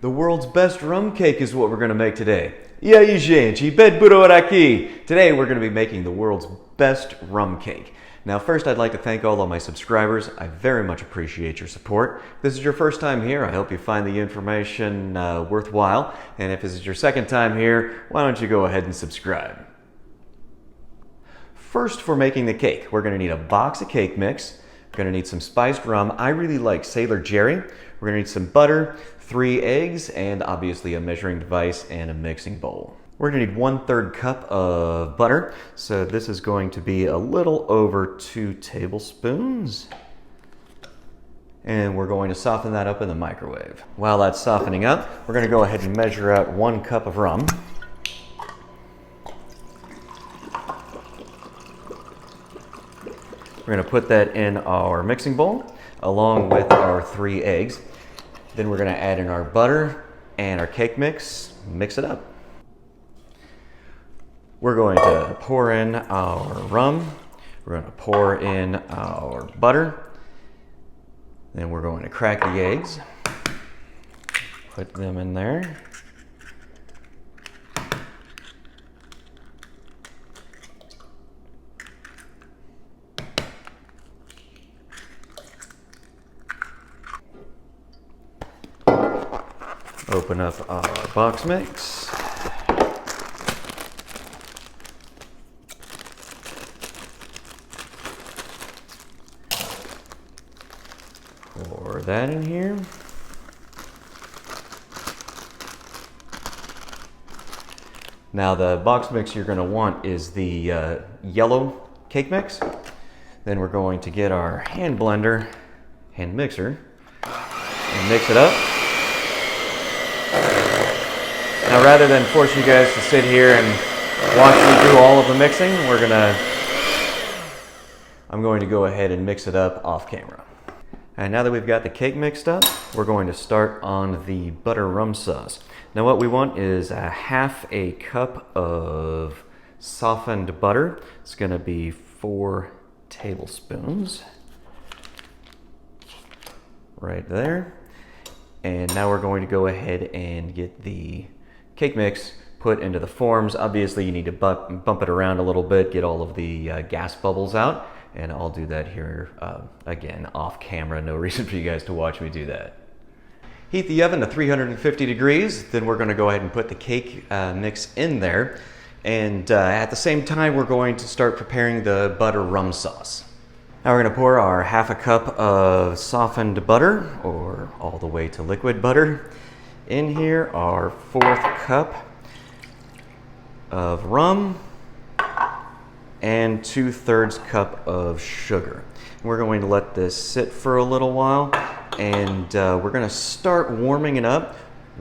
The world's best rum cake is what we're going to make today. E aí, gente, Ben por aqui. Today we're going to be making the world's best rum cake. Now first I'd like to thank all of my subscribers. I very much appreciate your support. If this is your first time here, I hope you find the information worthwhile. And if this is your second time here, why don't you go ahead and subscribe. First, for making the cake, we're going to need a box of cake mix. We're going to need some spiced rum. I really like Sailor Jerry. We're going to need some butter, 3 eggs, and obviously a measuring device and a mixing bowl. We're going to need 1/3 cup of butter. So this is going to be a little over 2 tablespoons. And we're going to soften that up in the microwave. While that's softening up, we're going to go ahead and measure out 1 cup of rum. We're going to put that in our mixing bowl along with our 3 eggs. Then we're going to add in our butter and our cake mix, mix it up. We're going to pour in our rum. We're going to pour in our butter. Then we're going to crack the eggs. Put them in there. Open up our box mix. Pour that in here. Now the box mix you're going to want is the yellow cake mix. Then we're going to get our hand blender, hand mixer, and mix it up. Now rather than force you guys to sit here and watch me do all of the mixing, I'm going to go ahead and mix it up off camera. And now that we've got the cake mixed up, we're going to start on the butter rum sauce. Now what we want is a 1/2 cup of softened butter. It's going to be 4 tablespoons. Right there. And now we're going to go ahead and get the cake mix put into the forms. Obviously you need to bump it around a little bit, get all of the gas bubbles out, and I'll do that here again off camera. No reason for you guys to watch me do that. Heat the oven to 350 degrees, then we're going to go ahead and put the cake mix in there, and at the same time we're going to start preparing the butter rum sauce. Now we're going to pour our 1/2 cup of softened butter, or all the way to liquid butter, in here, our 1/4 cup of rum, and 2/3 cup of sugar. We're going to let this sit for a little while, and we're going to start warming it up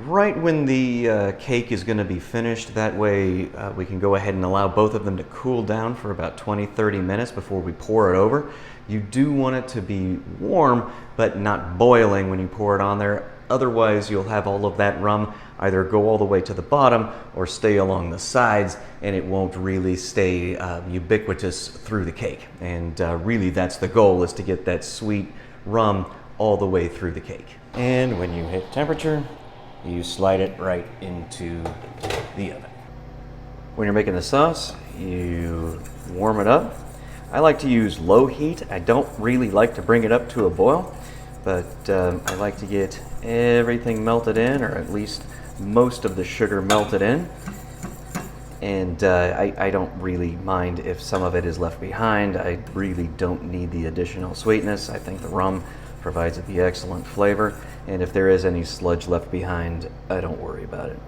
right when the cake is going to be finished. That way we can go ahead and allow both of them to cool down for about 20-30 minutes before we pour it over. You do want it to be warm, but not boiling when you pour it on there. Otherwise, you'll have all of that rum either go all the way to the bottom or stay along the sides, and it won't really stay ubiquitous through the cake. And really, that's the goal, is to get that sweet rum all the way through the cake. And when you hit temperature, you slide it right into the oven. When you're making the sauce, you warm it up. I like to use low heat. I don't really like to bring it up to a boil, but I like to get everything melted in, or at least most of the sugar melted in. And I don't really mind if some of it is left behind. I really don't need the additional sweetness. I think the rum provides the excellent flavor, and if there is any sludge left behind, I don't worry about it.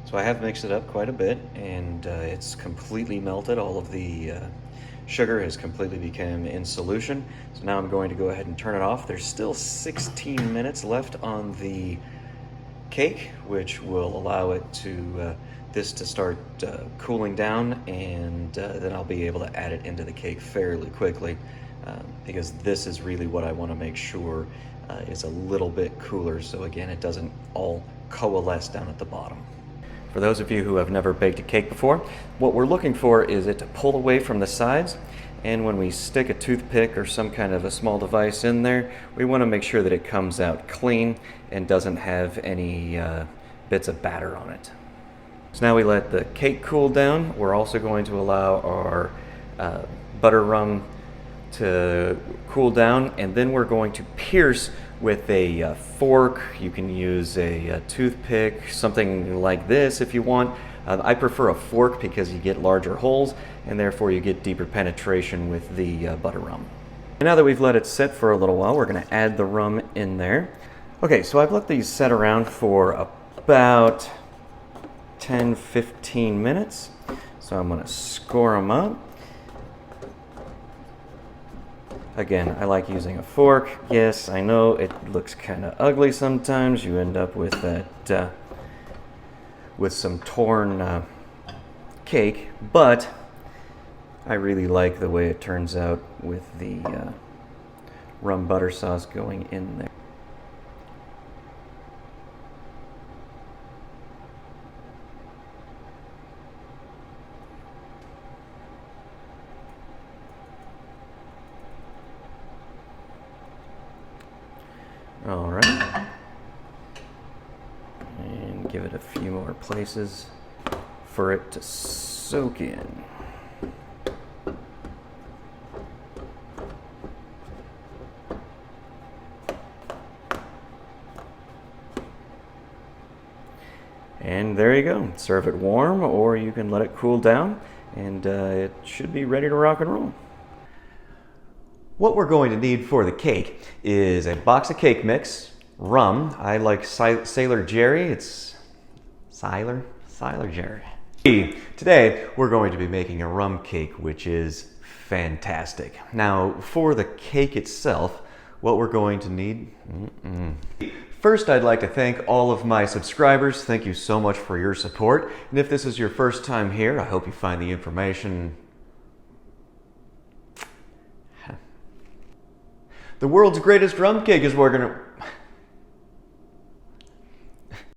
So I have mixed it up quite a bit, and it's completely melted. All of the sugar has completely become in solution. So now I'm going to go ahead and turn it off. There's still 16 minutes left on the cake, which will allow it to this to start cooling down, and then I'll be able to add it into the cake fairly quickly, because this is really what I want to make sure is a little bit cooler, so again it doesn't all coalesce down at the bottom. For those of you who have never baked a cake before, what we're looking for is it to pull away from the sides And when we stick a toothpick or some kind of a small device in there, we want to make sure that it comes out clean and doesn't have any bits of batter on it. So now we let the cake cool down. We're also going to allow our butter rum to cool down, and then we're going to pierce with a fork. You can use a toothpick, something like this if you want. I prefer a fork because you get larger holes and therefore you get deeper penetration with the butter rum. And now that we've let it sit for a little while, we're going to add the rum in there. Okay, so I've let these set around for about 10-15 minutes. So I'm going to score them up. Again, I like using a fork. Yes, I know it looks kind of ugly sometimes. You end up with that, with some torn cake, but I really like the way it turns out with the rum butter sauce going in there. All right, and give it a few more places for it to soak in. And there you go. Serve it warm, or you can let it cool down, and it should be ready to rock and roll. What we're going to need for the cake is a box of cake mix, rum. I like Sailor Jerry. It's Sailor Jerry. Today we're going to be making a rum cake, which is fantastic. Now for the cake itself, what we're going to need. First, I'd like to thank all of my subscribers. Thank you so much for your support. And if this is your first time here, I hope you find the information. The world's greatest rum cake is we're gonna.